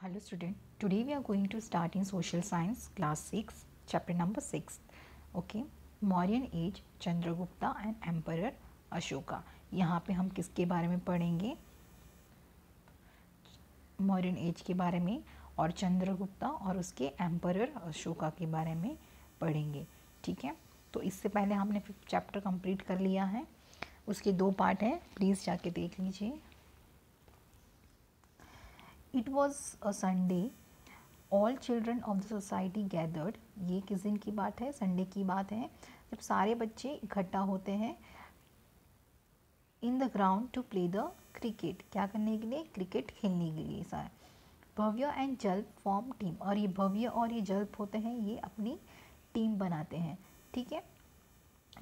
Hello student, today we are going to start in social science class 6 chapter number 6. Okay, Mauryan age, Chandragupta and Emperor Ashoka. यहाँ पे हम किसके बारे में पढ़ेंगे? मौर्यन एज के बारे में और चंद्रगुप्ता और उसके एम्परर अशोका के बारे में पढ़ेंगे. ठीक है, तो इससे पहले हमने चैप्टर कंप्लीट कर लिया है. उसके 2 पार्ट हैं, प्लीज़ जाके देख लीजिए. It was a Sunday. All children of the society gathered. ये किस दिन की बात है? संडे की बात है, जब सारे बच्चे इकट्ठा होते हैं in the ground to play the cricket. क्या करने के लिए? क्रिकेट खेलने के लिए. सारे भव्य एंड जल्प फॉर्म टीम, और ये भव्य और ये जल्प होते हैं, ये अपनी टीम बनाते हैं. ठीक है.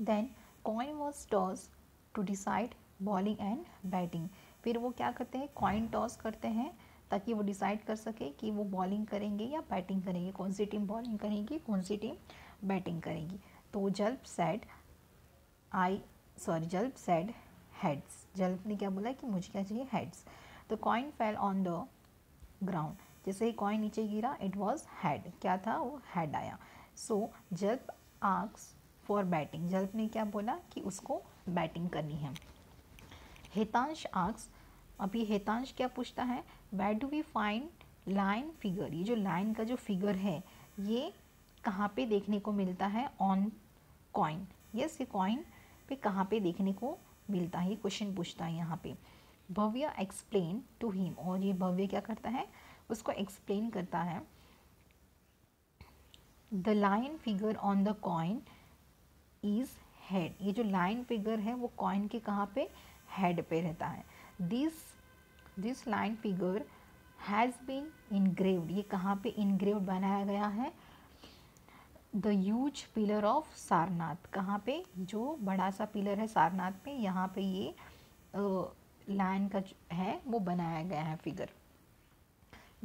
Then coin was toss to decide bowling and batting. फिर वो क्या करते हैं? कॉइन टॉस करते हैं ताकि वो डिसाइड कर सके कि वो बॉलिंग करेंगे या बैटिंग करेंगे, कौन सी टीम बॉलिंग करेगी, कौन सी टीम बैटिंग करेगी. तो जल्प सेड हेड्स. जल्प ने क्या बोला कि मुझे क्या चाहिए? हेड्स. तो coin fell on the ground. जैसे ही कॉइन नीचे गिरा, इट वॉज हेड. क्या था? वो हेड आया. So Jalp asks for batting. Jalp ने क्या बोला कि उसको बैटिंग करनी है. हेतांश आस्क्स. अभी हेतांश क्या पूछता है? Where do we find line figure. ये जो लाइन का जो फिगर है, ये कहाँ पे देखने को मिलता है? On coin. यस, ये कॉइन पे कहाँ पे देखने को मिलता है, ये क्वेश्चन पूछता है यहाँ पे. भव्य एक्सप्लेन टू हिम. और ये भव्य क्या करता है? उसको एक्सप्लेन करता है. The line figure on the coin is head. ये जो लाइन फिगर है वो कॉइन के कहाँ पे? हेड पे रहता है. This line figure has been engraved. ये कहाँ पे इनग्रेव्ड बनाया गया है? The huge pillar of Sarnath. कहाँ पे? जो बड़ा सा पिलर है सारनाथ पे, यहाँ पे ये लाइन का है वो बनाया गया है figure.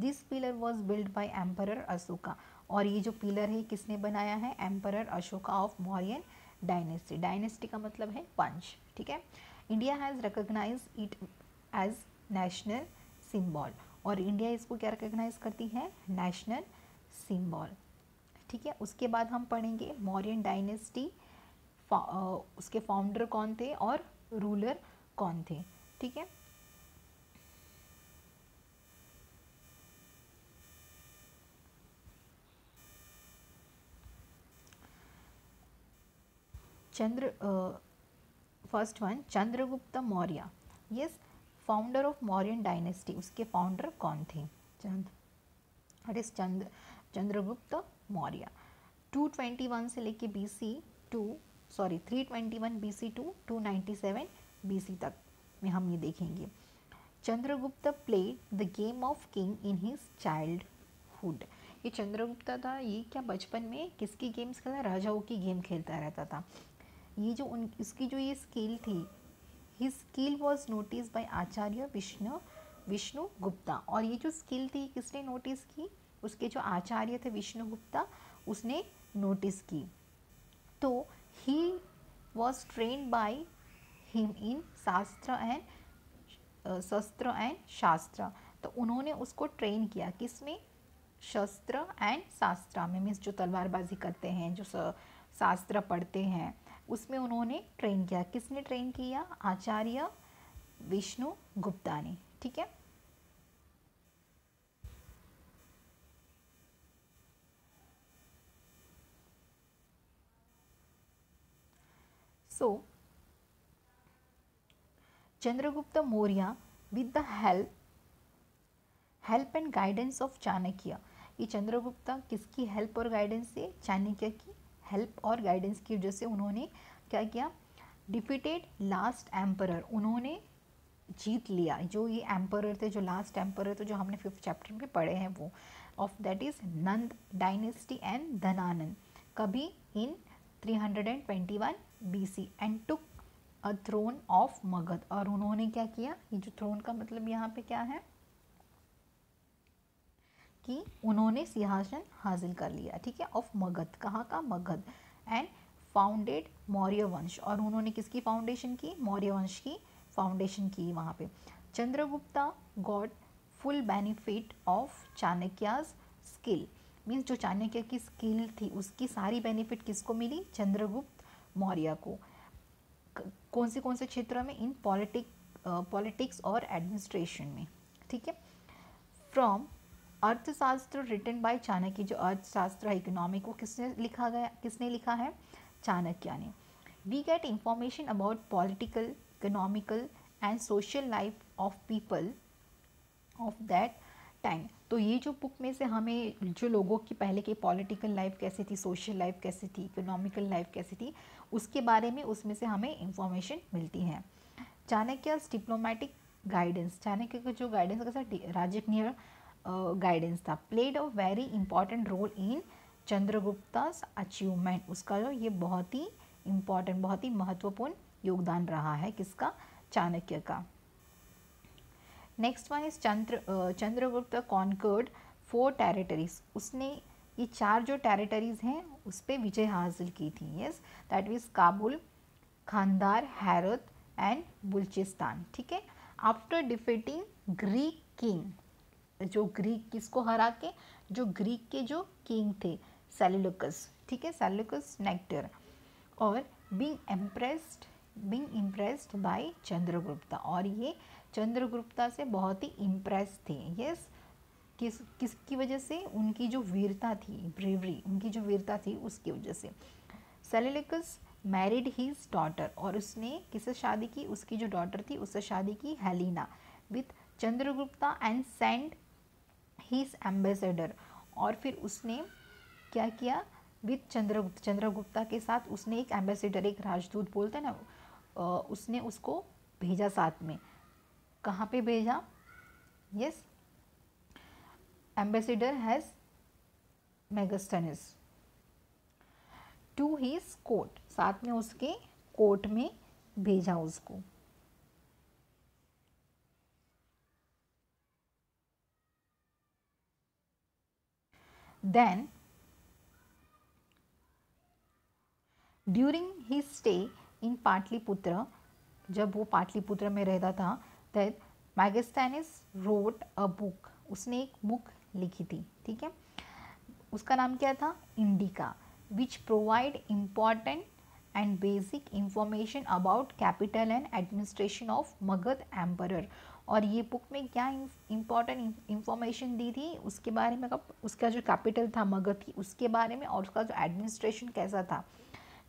This pillar was build by emperor Ashoka. और ये जो पिलर है किसने बनाया है? Emperor Ashoka of Mauryan dynasty. Dynasty का मतलब है वंश. ठीक है. India has recognize it as national symbol. और इंडिया इसको क्या रिकॉग्नाइज करती है? National symbol. ठीक है. उसके बाद हम पढ़ेंगे मौर्यन डायनेस्टी, उसके फाउंडर कौन थे और रूलर कौन थे. ठीक है. First one, Chandragupta Maurya. Yes, founder of Mauryan dynasty. उसके फाउंडर कौन थे? चंद्रगुप्त मौर्य. 221 से लेके BC 321 BC टू 297 BC तक में हम ये देखेंगे. Chandragupta played the game of king in his childhood. ये चंद्रगुप्त था, ये क्या बचपन में किसकी गेम्स खेला? राजाओं की गेम खेलता रहता था. ये जो इसकी जो ये स्किल थी, his skill was notice by Acharya Vishnu Gupta. और ये जो स्किल थी किसने नोटिस की? उसके जो आचार्य थे विष्णु गुप्ता, उसने नोटिस की. तो he was trained by him in shastra and शास्त्र. तो उन्होंने उसको ट्रेन किया. किसमें? शस्त्र एंड शास्त्र में. मीन्स जो तलवारबाजी करते हैं, जो शास्त्र पढ़ते हैं, उसमें उन्होंने ट्रेन किया. किसने ट्रेन किया? आचार्य विष्णु गुप्ता ने. ठीक है. So Chandragupta Maurya with the help and guidance of Chanakya. ये चंद्रगुप्त किसकी हेल्प और गाइडेंस से? चाणक्य की हेल्प और गाइडेंस की वजह से उन्होंने क्या किया? Defeated last emperor. उन्होंने जीत लिया. जो ये एम्परर थे, जो लास्ट एम्परर थे, जो हमने 5th चैप्टर में पढ़े हैं, वो of that is Nand dynasty and Dhanananda. कभी in 321 BC and took a throne of Magadh. और उन्होंने क्या किया? ये जो थ्रोन का मतलब यहाँ पे क्या है कि उन्होंने सिंहासन हासिल कर लिया. ठीक है. ऑफ मगध. कहाँ का? मगध. एंड फाउंडेड मौर्य वंश. और उन्होंने किसकी फाउंडेशन की? मौर्य वंश की फाउंडेशन की वहाँ पे. Chandragupta got full benefit of Chanakya's skill, means जो चाणक्य की स्किल थी उसकी सारी बेनिफिट किसको मिली, चंद्रगुप्त मौर्य को। कौन से क्षेत्रों में, इन पॉलिटिक्स और एडमिनिस्ट्रेशन में, ठीक है। फ्रॉम अर्थशास्त्र रिटन बाय चाणक्य, जो अर्थशास्त्र है इकोनॉमिक को किसने लिखा है, चाणक्य ने। We get information about political, economical and social life of people of that time. तो ये जो बुक में से हमें जो लोगों की पहले की पॉलिटिकल लाइफ कैसी थी, सोशल लाइफ कैसी थी, इकोनॉमिकल लाइफ कैसी थी, उसके बारे में उसमें से हमें इंफॉर्मेशन मिलती है। चाणक्य डिप्लोमेटिक गाइडेंस, चाणक्य का जो गाइडेंस कैसा, राजकीय गाइडेंस था, played a very important role in Chandragupta's achievement, उसका जो ये बहुत ही इम्पॉर्टेंट, बहुत ही महत्वपूर्ण योगदान रहा है, किसका, चाणक्य का। Next one is Chandragupta conquered 4 territories, उसने ये 4 जो टेरिटरीज हैं उस पर विजय हासिल की थी। यस, दैट मीन्स काबुल, खांदार, हेरत एंड बलूचिस्तान, ठीक है। आफ्टर डिफीटिंग ग्रीक किंग, जो ग्रीक किसको हरा के, जो ग्रीक के जो किंग थे सेल्यूकस, ठीक है, सेल्यूकस नेक्टर, और बीइंग इम्प्रेस्ड बाय चंद्रगुप्ता, और ये चंद्रगुप्ता से बहुत ही इम्प्रेस थे। यस, किसकी वजह से, उनकी जो वीरता थी, ब्रेवरी, उनकी जो वीरता थी उसकी वजह से। सेल्यूकस मैरिड हिज डॉटर, और उसने किससे शादी की, उसकी जो डॉटर थी उससे शादी की, Helena, with Chandragupta and send his ambassador, और फिर उसने क्या किया, विथ चंद्रगुप्ता के साथ उसने एक एम्बेसडर, एक राजदूत बोलते हैं ना, उसने उसको भेजा साथ में। कहाँ पे भेजा, yes, ambassador has Megasthenes to his court, साथ में उसके कोर्ट में भेजा उसको। Then during his stay in Pataliputra, जब वो पाटलिपुत्र में रहता था, that Megasthenes wrote a book, उसने एक बुक लिखी थी, ठीक है, उसका नाम क्या था, indica, which provide important and basic information about capital and administration of Magadh emperor. और ये बुक में क्या इम्पॉर्टेंट इंफॉर्मेशन दी थी, उसके बारे में, उसका जो कैपिटल था मगध की उसके बारे में, और उसका जो एडमिनिस्ट्रेशन कैसा था,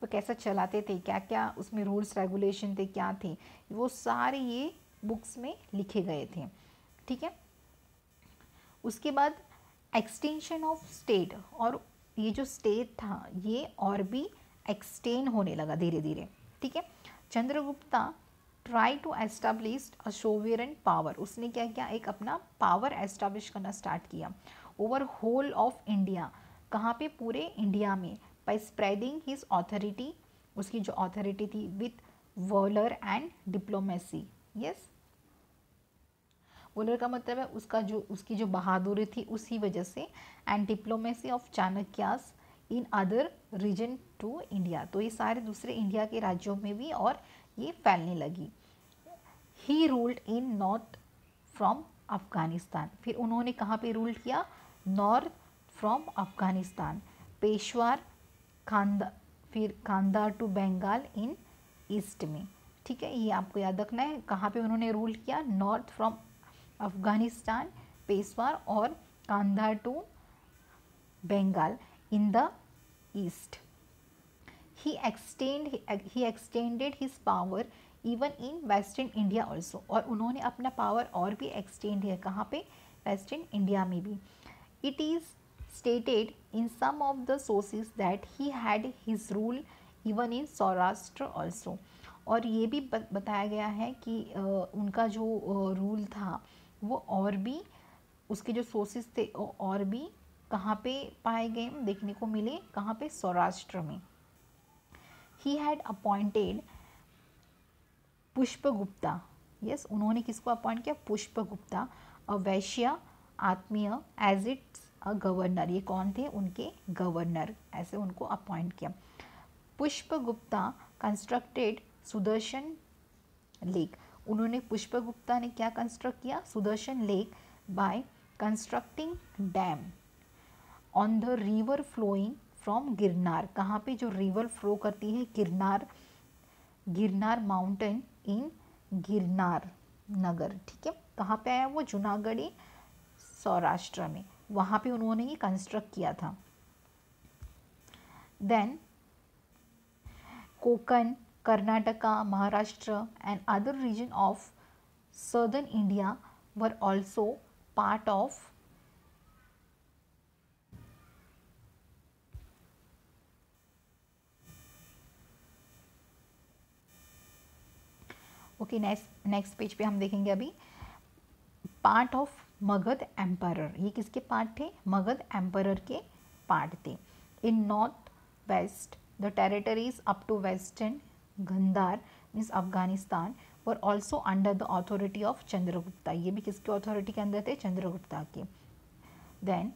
वो कैसा चलाते थे, क्या क्या उसमें रूल्स रेगुलेशन थे, क्या थे, वो सारे ये बुक्स में लिखे गए थे, ठीक है। उसके बाद एक्सटेंशन ऑफ स्टेट, और ये जो स्टेट था ये और भी एक्सटेंड होने लगा धीरे धीरे, ठीक है। Chandragupta try to establish a sovereign power, उसने क्या किया, एक अपना पावर एस्टाब्लिश करना स्टार्ट किया ओवर होल ऑफ इंडिया, कहाँ पे, पूरे इंडिया में, बाय स्प्रेडिंग हिज ऑथोरिटी, उसकी जो ऑथोरिटी थी, with Waller and diplomacy. Yes, Waller का मतलब है उसकी जो बहादुरी थी उसी वजह से, and diplomacy of Chanakya's in other region to India, तो ये सारे दूसरे इंडिया के राज्यों में भी और ये फैलने लगी। He ruled in north from Afghanistan, फिर उन्होंने कहाँ पे रूल किया, नॉर्थ फ्रॉम अफगानिस्तान, पेशवार, फिर खांदार टू बंगाल इन ईस्ट में, ठीक है, ये आपको याद रखना है, कहाँ पे उन्होंने रूल किया, नॉर्थ फ्रॉम अफगानिस्तान, पेशवार और Kandahar to Bengal in the east. he extended his power even in western India also, और उन्होंने अपना पावर और भी एक्सटेंड किया, कहाँ पे, वेस्टर्न इंडिया में भी। It is stated in some of the sources that he had his rule even in Saurashtra also, और ये भी बताया गया है कि उनका जो रूल था वो और भी, उसके जो सोर्सेस थे और भी कहाँ पे पाए गए, देखने को मिले, कहाँ पे, सौराष्ट्र में। He had appointed पुष्पगुप्ता, यस, उन्होंने किसको अपॉइंट किया, पुष्पगुप्ता, अ वैश्य आत्मीय, एज इट्स अ गवर्नर, ये कौन थे, उनके गवर्नर, ऐसे उनको अपॉइंट किया। पुष्पगुप्ता कंस्ट्रक्टेड सुदर्शन लेक, उन्होंने, पुष्पगुप्ता ने क्या कंस्ट्रक्ट किया, Sudarshan lake, by constructing dam on the river flowing from Girnar. कहाँ पे जो रिवर फ्लो करती है गिरनार, गिरनार माउंटेन इन गिरनार नगर। ठीक है, कहाँ पे आया वो? जूनागढ़ सौराष्ट्र में, वहाँ पे उन्होंने ये कंस्ट्रक्ट किया था। Then Konkan, Karnataka, Maharashtra and other region of southern India were also part of okay. Next page पे हम देखेंगे अभी पार्ट ऑफ मगध एम्पायर। ये किसके पार्ट थे? मगध एम्पायर के पार्ट थे। In north west the territories up to western Gandhar means Afghanistan were also under the authority of Chandragupta. ये भी किसके अथॉरिटी के अंदर थे? चंद्रगुप्ता के। Then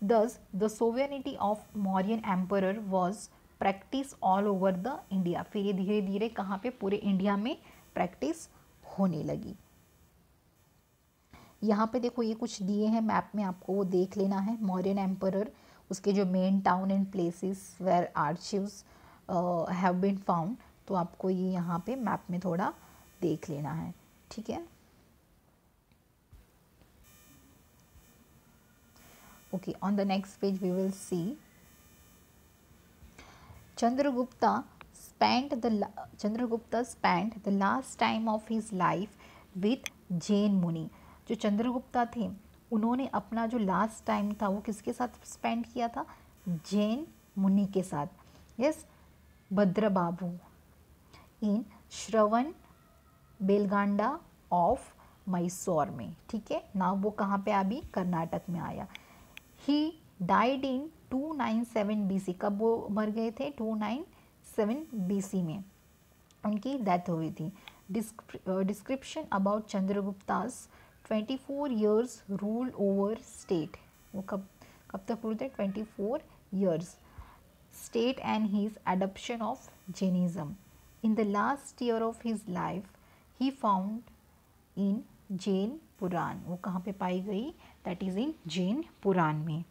thus the sovereignty of Mauryan emperor was practiced all over the India। फिर ये धीरे धीरे कहाँ पे? पूरे इंडिया में प्रैक्टिस होने लगी। यहाँ पे देखो ये कुछ दिए हैं मैप में, आपको वो देख लेना है। मौर्यन एम्परर, उसके जो main town and places where archives have been found, तो आपको ये यहाँ पे मैप में थोड़ा देख लेना है। ठीक है, okay. On the next page we will see Chandragupta spent the last time of his life with Jain muni. जो चंद्रगुप्ता थे उन्होंने अपना जो लास्ट टाइम था वो किसके साथ स्पेंड किया था? जैन मुनि के साथ। यस, भद्र बाबू इन श्रवण बेलगांडा ऑफ मैसूर में। ठीक है ना, वो कहाँ पे? अभी कर्नाटक में आया। He died in 297 BC। कब वो मर गए थे? 297 BC में उनकी डेथ हुई थी। Description about Chandragupta's 24 years rule over state. वो कब तक रूल थे? 24 years state and his adoption of Jainism. In the last year of his life he found in Jain Purana. वो कहाँ पे पाई गई? That is in Jain Purana में।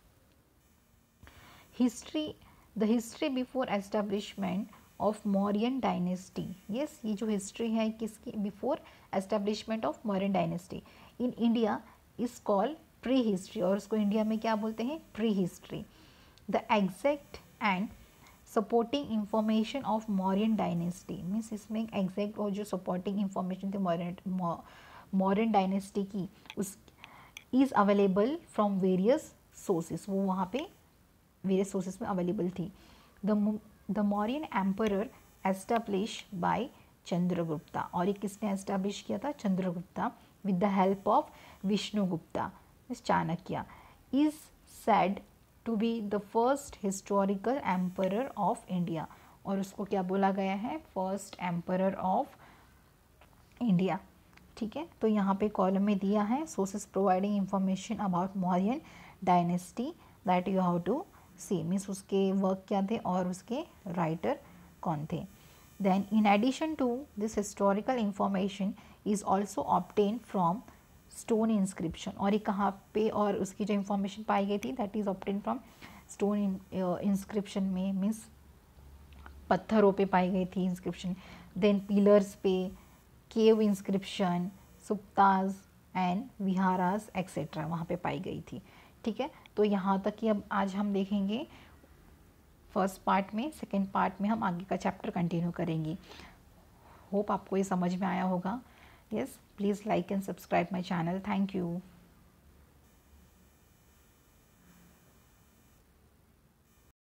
The history before establishment of Mauryan dynasty. Yes, ये जो हिस्ट्री है किसकी? Before establishment of Mauryan dynasty in India is called pre history. और उसको इंडिया में क्या बोलते हैं? Prehistory. The exact and supporting information of Mauryan dynasty means इसमें एग्जैक्ट और जो सपोर्टिंग इंफॉर्मेशन थी मौर्यन डायनेस्टी की, उस is available from various sources. वो वहाँ पे वेरियस सोर्सेस में अवेलेबल थी। The Mauryan emperor establish by Chandragupta. और ये किसने एस्टेब्लिश किया था? Chandragupta with the help of Vishnugupta means Chanakya. Is said to be the first historical emperor of India. और उसको क्या बोला गया है? First emperor of India. ठीक है, तो यहाँ पे कॉलम में दिया है sources providing information about Mauryan dynasty that you have to see means उसके वर्क क्या थे और उसके राइटर कौन थे। Then in addition to this historical information is also obtain from stone inscription. और ये कहाँ पे? और उसकी जो इंफॉर्मेशन पाई गई थी that is obtain from stone inscription में मीन्स पत्थरों पे पाई गई थी इंस्क्रिप्शन। देन पिलर्स पे, केव इंस्क्रिप्शन, सुप्ताज एंड विहारास एक्सेट्रा वहाँ पे पाई गई थी। ठीक है, तो यहाँ तक कि अब आज हम देखेंगे फर्स्ट पार्ट में। सेकेंड पार्ट में हम आगे का चैप्टर कंटिन्यू करेंगे। होप आपको ये समझ में आया होगा। Yes, please like and subscribe my channel. Thank you.